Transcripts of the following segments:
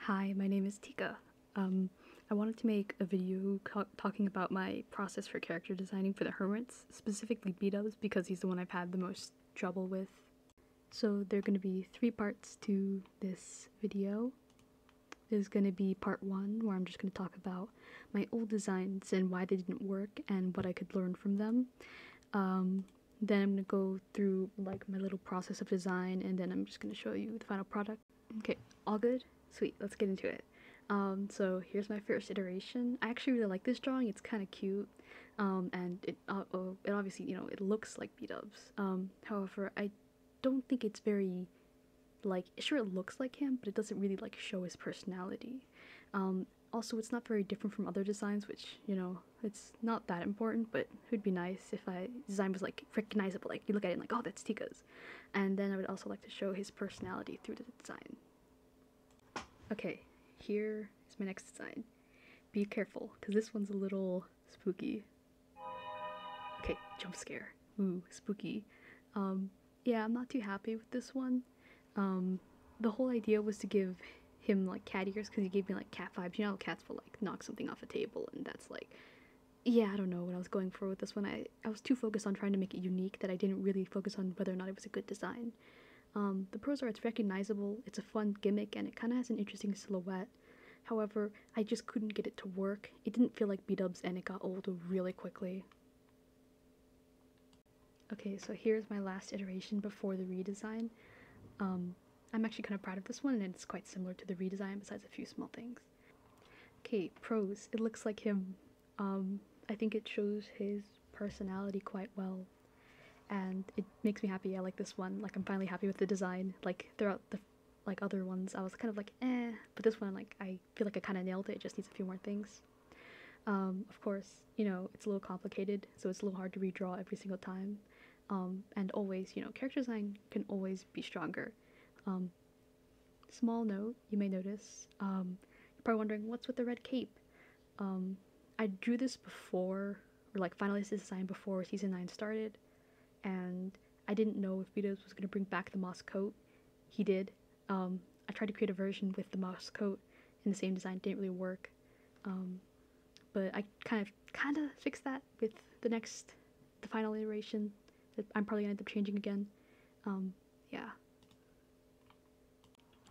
Hi, my name is Tika. I wanted to make a video talking about my process for character designing for the hermits, specifically bdubs, because he's the one I've had the most trouble with. So there are going to be 3 parts to this video. There's going to be part 1, where I'm just going to talk about my old designs and why they didn't work and what I could learn from them. Then I'm going to go through like my little process of design, and then I'm just going to show you the final product. Okay, all good? Sweet, let's get into it. So here's my first iteration. I actually really like this drawing. It's kind of cute, and it obviously, you know, it looks like bdubs. However, I don't think it's very, like, sure it looks like him, but it doesn't really like show his personality. Also, it's not very different from other designs, which, you know, it's not that important, but it would be nice if design was like recognizable, like you look at it and like, oh, that's Tika's. And then I would also like to show his personality through the design. Okay, here is my next design. Be careful, because this one's a little spooky. Okay, jump scare. Ooh, spooky. Yeah, I'm not too happy with this one. The whole idea was to give him like cat ears, because he gave me like cat vibes. You know how cats will like knock something off a table, and that's like, yeah, I don't know what I was going for with this one. I was too focused on trying to make it unique that I didn't really focus on whether or not it was a good design. The pros are it's recognizable, it's a fun gimmick, and it kind of has an interesting silhouette. However, I just couldn't get it to work. It didn't feel like bdubs, and it got old really quickly. Okay, so here's my last iteration before the redesign. I'm actually kind of proud of this one, and it's quite similar to the redesign besides a few small things. Okay, pros. It looks like him. I think it shows his personality quite well, and it makes me happy. I like this one. Like, I'm finally happy with the design. Like, throughout the like other ones, I was kind of like, eh, but this one, like, I feel like I kind of nailed it. It just needs a few more things. Of course, you know, it's a little complicated, so it's a little hard to redraw every single time. And always, you know, character design can always be stronger. Small note, you may notice, you're probably wondering, what's with the red cape? I drew this before, or like finalized this design before season 9 started, and I didn't know if bdubs was going to bring back the moss coat. He did. I tried to create a version with the moss coat in the same design, didn't really work. But I kind of fixed that with the final iteration that I'm probably gonna end up changing again. Yeah.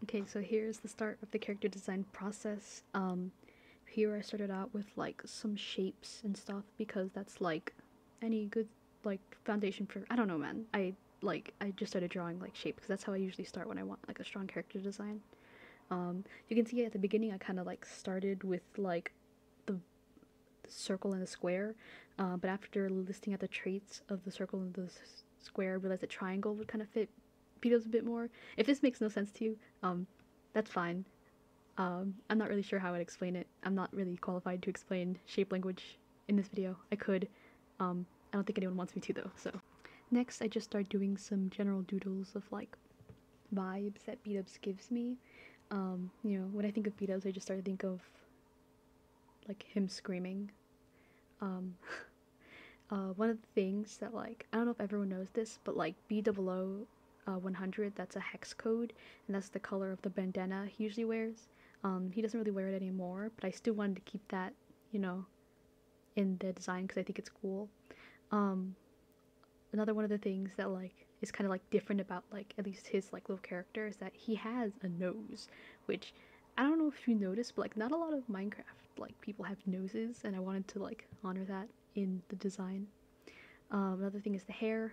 Okay, so here's the start of the character design process. Here I started out with like some shapes and stuff, because that's like any good like foundation for, I don't know, man. I just started drawing like shapes, because that's how I usually start when I want like a strong character design. You can see at the beginning I kind of like started with like the circle and the square, but after listing out the traits of the circle and the square, I realized the triangle would kind of fit bdubs a bit more. If this makes no sense to you, that's fine. I'm not really sure how I'd explain it. I'm not really qualified to explain shape language in this video. I could. I don't think anyone wants me to though, so. Next, I just start doing some general doodles of like vibes that bdubs gives me. You know, when I think of bdubs, I just start to think of like him screaming. One of the things that, like, I don't know if everyone knows this, but like B00 100, that's a hex code, and that's the color of the bandana he usually wears. He doesn't really wear it anymore, but I still wanted to keep that, you know, in the design because I think it's cool. Another one of the things that like is kind of like different about like at least his like little character is that he has a nose, which I don't know if you noticed, but like not a lot of Minecraft like people have noses, and I wanted to like honor that in the design. Another thing is the hair.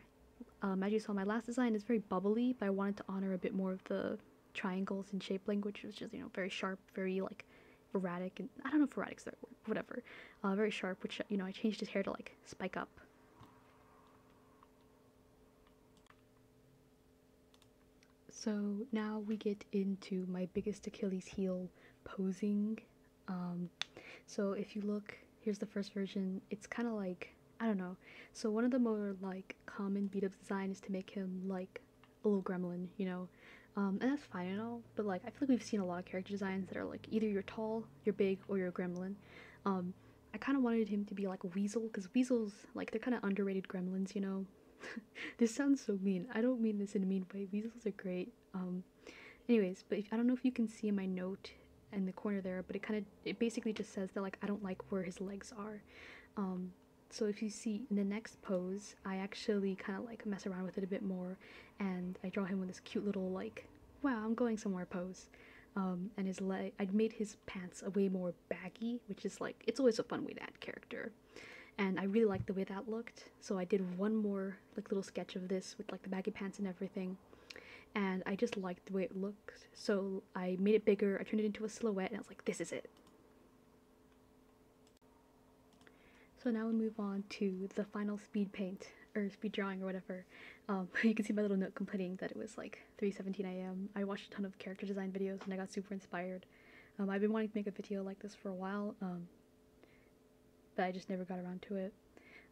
As you saw, my last design is very bubbly, but I wanted to honor a bit more of the triangles and shape language, which is, you know, very sharp, very like erratic, and I don't know if erratic's the right word, whatever. Very sharp, which, you know, I changed his hair to like spike up. So now we get into my biggest Achilles heel, posing. So if you look, here's the first version. It's kind of like, I don't know. So one of the more like common bdubs design is to make him like a little gremlin, you know. And that's fine and all, but like I feel like we've seen a lot of character designs that are like either you're tall, you're big, or you're a gremlin. I kind of wanted him to be like a weasel, because weasels, like, they're kind of underrated gremlins, you know. This sounds so mean. I don't mean this in a mean way. Weasels are great. Anyways, but I don't know if you can see in my note, in the corner there, but it basically just says that like I don't like where his legs are. So if you see in the next pose, I actually kind of like mess around with it a bit more, and I draw him with this cute little like, wow, I'm going somewhere pose. And his leg, I'd made his pants a way more baggy, which is like, it's always a fun way to add character. And I really liked the way that looked, so I did one more like little sketch of this with like the baggy pants and everything. And I just liked the way it looked, so I made it bigger, I turned it into a silhouette, and I was like, this is it. So now we move on to the final speed paint, or speed drawing or whatever. You can see my little note complaining that it was like 3:17 a.m. I watched a ton of character design videos and I got super inspired. I've been wanting to make a video like this for a while, but I just never got around to it.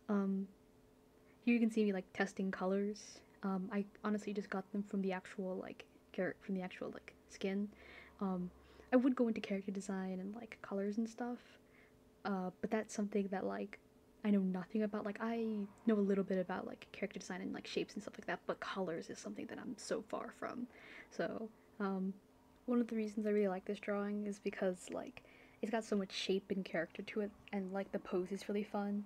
Here you can see me like testing colors. I honestly just got them from the actual like skin. I would go into character design and like colors and stuff, but that's something that like I know nothing about. Like I know a little bit about like character design and like shapes and stuff like that, but colors is something that I'm so far from. So one of the reasons I really like this drawing is because like it's got so much shape and character to it, and like the pose is really fun.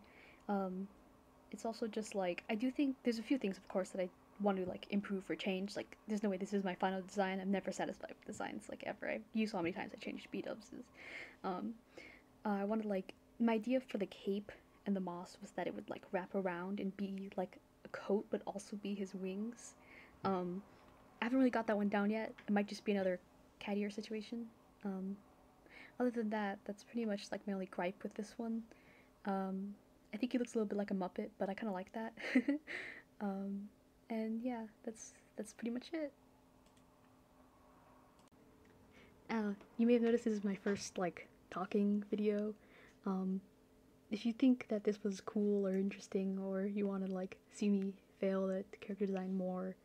It's also just like, I do think there's a few things of course that I want to like improve or change. Like there's no way this is my final design. I'm never satisfied with designs like ever. You saw how many times I changed bdubs. I wanted like, my idea for the cape and the moss was that it would like wrap around and be like a coat but also be his wings. I haven't really got that one down yet. It might just be another cat ear situation. Other than that, that's pretty much like my only gripe with this one. I think he looks a little bit like a Muppet, but I kind of like that. And yeah, that's pretty much it. You may have noticed this is my first like talking video. If you think that this was cool or interesting, or you want to like see me fail at character design more,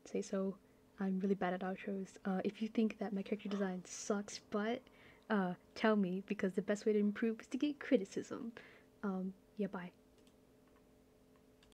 say so. I'm really bad at outros. If you think that my character design sucks, but tell me, because the best way to improve is to get criticism. Yeah, bye.